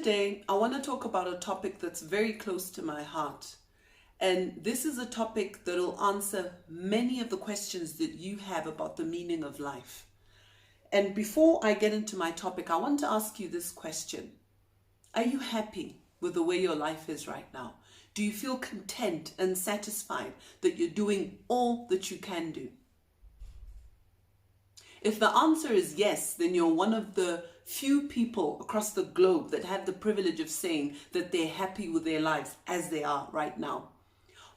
today, I want to talk about a topic that's very close to my heart. And this is a topic that will answer many of the questions that you have about the meaning of life. And before I get into my topic, I want to ask you this question. Are you happy with the way your life is right now? Do you feel content and satisfied that you're doing all that you can do? If the answer is yes, then you're one of the few people across the globe that have the privilege of saying that they're happy with their lives as they are right now.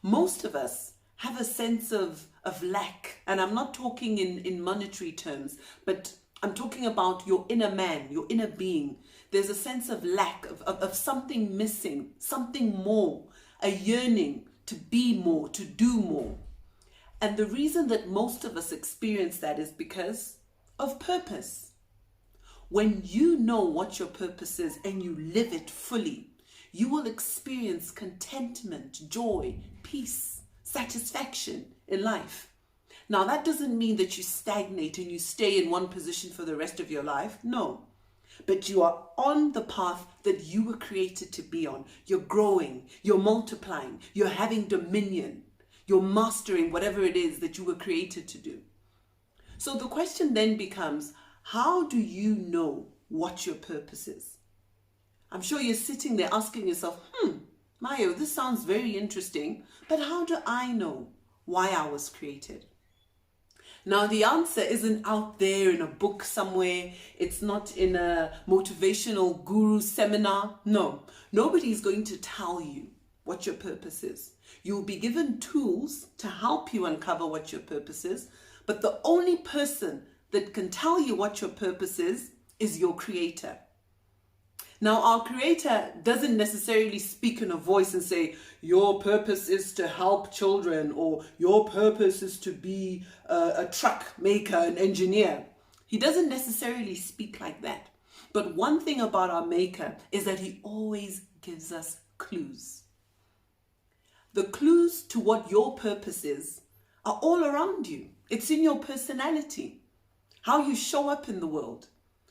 Most of us have a sense of lack, and I'm not talking in monetary terms, but I'm talking about your inner man, your inner being. There's a sense of lack, of something missing, something more, a yearning to be more, to do more. And the reason that most of us experience that is because of purpose. When you know what your purpose is and you live it fully, you will experience contentment, joy, peace, satisfaction in life. Now, that doesn't mean that you stagnate and you stay in one position for the rest of your life. No. But you are on the path that you were created to be on. You're growing, you're multiplying, you're having dominion, you're mastering whatever it is that you were created to do. So the question then becomes, how do you know what your purpose is? I'm sure you're sitting there asking yourself, Maiyo, this sounds very interesting, but how do I know why I was created? Now, the answer isn't out there in a book somewhere. It's not in a motivational guru seminar. No, nobody's going to tell you what your purpose is. You'll be given tools to help you uncover what your purpose is, but the only person that can tell you what your purpose is your creator. Now, our creator doesn't necessarily speak in a voice and say, your purpose is to help children, or your purpose is to be a truck maker, an engineer. He doesn't necessarily speak like that. But one thing about our maker is that he always gives us clues. The clues to what your purpose is are all around you. It's in your personality, how you show up in the world.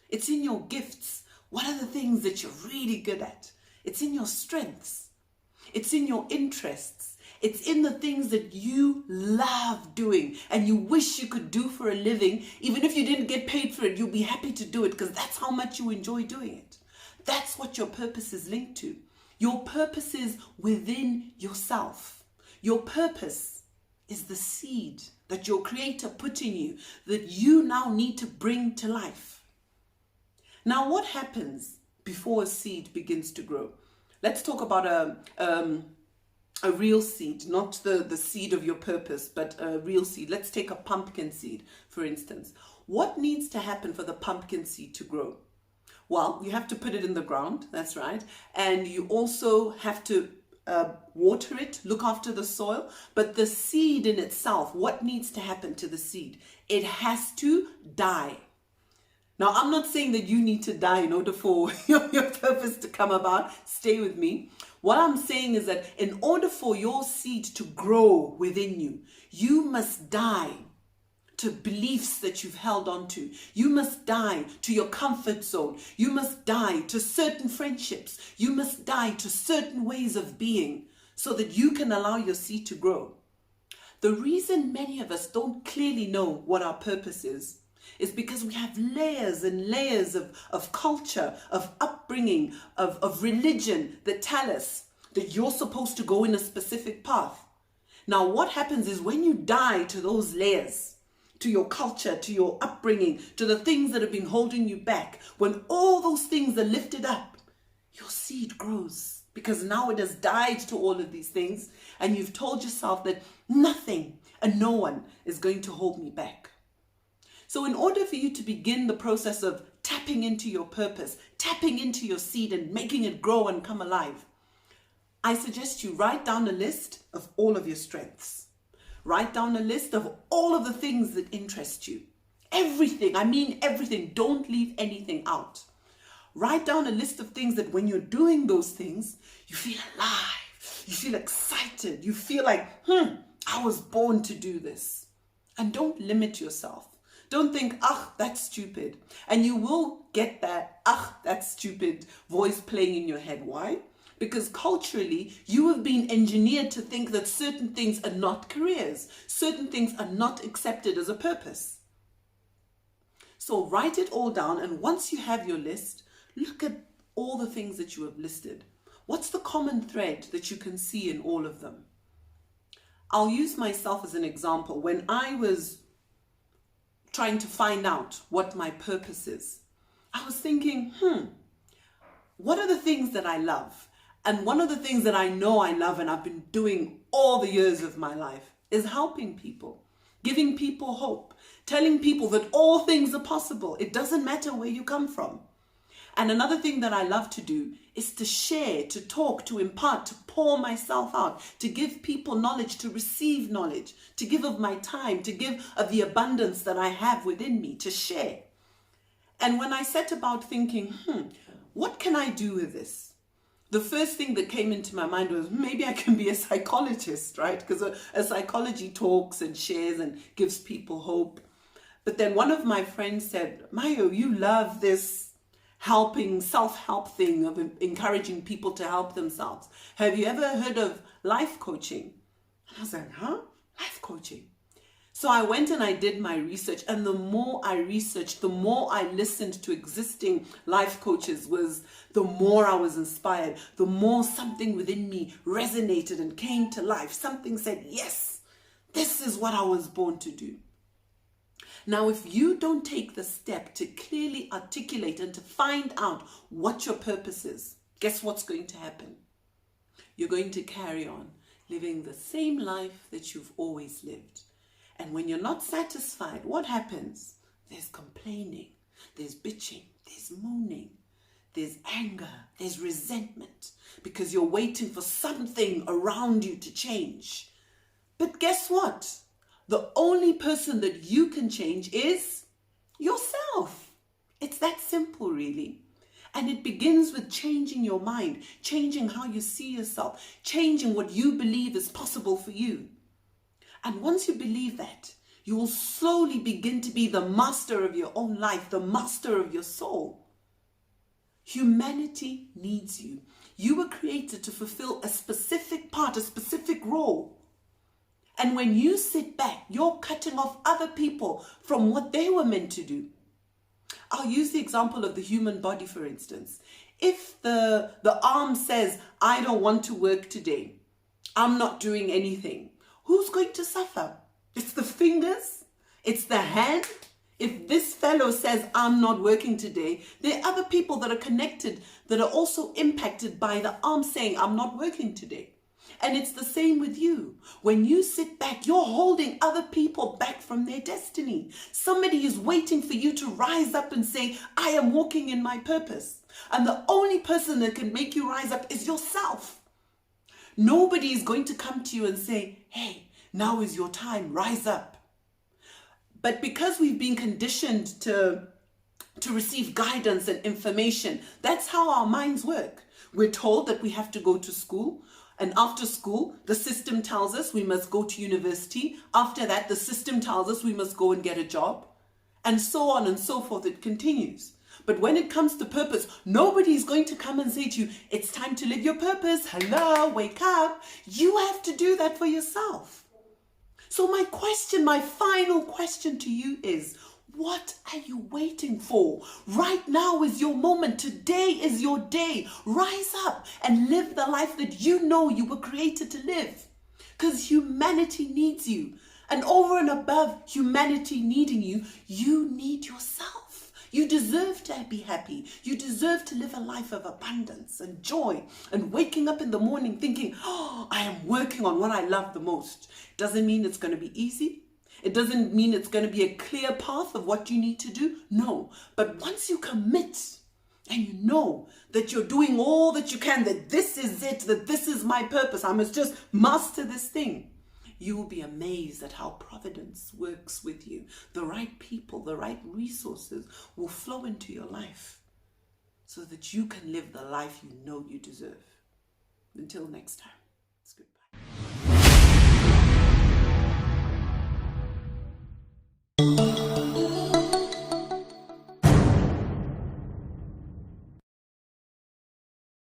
It's in your gifts. What are the things that you're really good at? It's in your strengths. It's in your interests. It's in the things that you love doing and you wish you could do for a living. Even if you didn't get paid for it, you'll be happy to do it because that's how much you enjoy doing it. That's what your purpose is linked to. Your purpose is within yourself. Your purpose is the seed that your creator put in you that you now need to bring to life. Now, what happens before a seed begins to grow? Let's talk about a real seed, not the seed of your purpose, but a real seed. Let's take a pumpkin seed, for instance. What needs to happen for the pumpkin seed to grow? Well, you have to put it in the ground, that's right. And you also have to water it, look after the soil. But the seed in itself, what needs to happen to the seed? It has to die. Now, I'm not saying that you need to die in order for your purpose to come about. Stay with me. What I'm saying is that in order for your seed to grow within you, you must die to beliefs that you've held on to. You must die to your comfort zone. You must die to certain friendships. You must die to certain ways of being so that you can allow your seed to grow. The reason many of us don't clearly know what our purpose is because we have layers and layers of culture, of upbringing, of religion that tell us that you're supposed to go in a specific path. Now, what happens is when you die to those layers, to your culture, to your upbringing, to the things that have been holding you back, when all those things are lifted up, your seed grows because now it has died to all of these things and you've told yourself that nothing and no one is going to hold me back. So in order for you to begin the process of tapping into your purpose, tapping into your seed and making it grow and come alive, I suggest you write down a list of all of your strengths. Write down a list of all of the things that interest you. Everything, I mean everything. Don't leave anything out. Write down a list of things that when you're doing those things, you feel alive, you feel excited, you feel like, I was born to do this. And don't limit yourself. Don't think, ah, that's stupid. And you will get that, ah, that's stupid voice playing in your head. Why? Because culturally, you have been engineered to think that certain things are not careers. Certain things are not accepted as a purpose. So write it all down, and once you have your list, look at all the things that you have listed. What's the common thread that you can see in all of them? I'll use myself as an example. When I was trying to find out what my purpose is, I was thinking, what are the things that I love? And one of the things that I know I love and I've been doing all the years of my life is helping people, giving people hope, telling people that all things are possible. It doesn't matter where you come from. And another thing that I love to do is to share, to talk, to impart, to pour myself out, to give people knowledge, to receive knowledge, to give of my time, to give of the abundance that I have within me, to share. And when I set about thinking, what can I do with this? The first thing that came into my mind was maybe I can be a psychologist, right? Because a psychology talks and shares and gives people hope. But then one of my friends said, Maiyo, you love this helping, self-help thing of encouraging people to help themselves. Have you ever heard of life coaching? And I was like, huh? Life coaching? So I went and I did my research, and the more I researched, the more I listened to existing life coaches, the more I was inspired, the more something within me resonated and came to life. Something said, yes, this is what I was born to do. Now, if you don't take the step to clearly articulate and to find out what your purpose is, guess what's going to happen? You're going to carry on living the same life that you've always lived. And when you're not satisfied, what happens? There's complaining, there's bitching, there's moaning, there's anger, there's resentment, because you're waiting for something around you to change. But guess what? The only person that you can change is yourself. It's that simple, really. And it begins with changing your mind, changing how you see yourself, changing what you believe is possible for you. And once you believe that, you will slowly begin to be the master of your own life, the master of your soul. Humanity needs you. You were created to fulfill a specific part, a specific role. And when you sit back, you're cutting off other people from what they were meant to do. I'll use the example of the human body, for instance. If the arm says, I don't want to work today, I'm not doing anything, who's going to suffer? It's the fingers, it's the hand. If this fellow says, I'm not working today, there are other people that are connected that are also impacted by the arm saying, I'm not working today. And it's the same with you. When you sit back, you're holding other people back from their destiny. Somebody is waiting for you to rise up and say, I am walking in my purpose. And the only person that can make you rise up is yourself. Nobody is going to come to you and say, hey, now is your time, rise up. But because we've been conditioned to receive guidance and information, that's how our minds work. We're told that we have to go to school. And after school, the system tells us we must go to university. After that, the system tells us we must go and get a job. And so on and so forth, it continues. But when it comes to purpose, nobody is going to come and say to you, it's time to live your purpose. Hello, wake up. You have to do that for yourself. So my final question to you is, what are you waiting for? Right now is your moment. Today is your day. Rise up and live the life that you know you were created to live. Because humanity needs you. And over and above humanity needing you, you need yourself. You deserve to be happy. You deserve to live a life of abundance and joy, and waking up in the morning thinking, oh, I am working on what I love the most. Doesn't mean it's going to be easy. It doesn't mean it's going to be a clear path of what you need to do. No. But once you commit and you know that you're doing all that you can, that this is it, that this is my purpose, I must just master this thing, you will be amazed at how providence works with you. The right people, the right resources will flow into your life so that you can live the life you know you deserve. Until next time.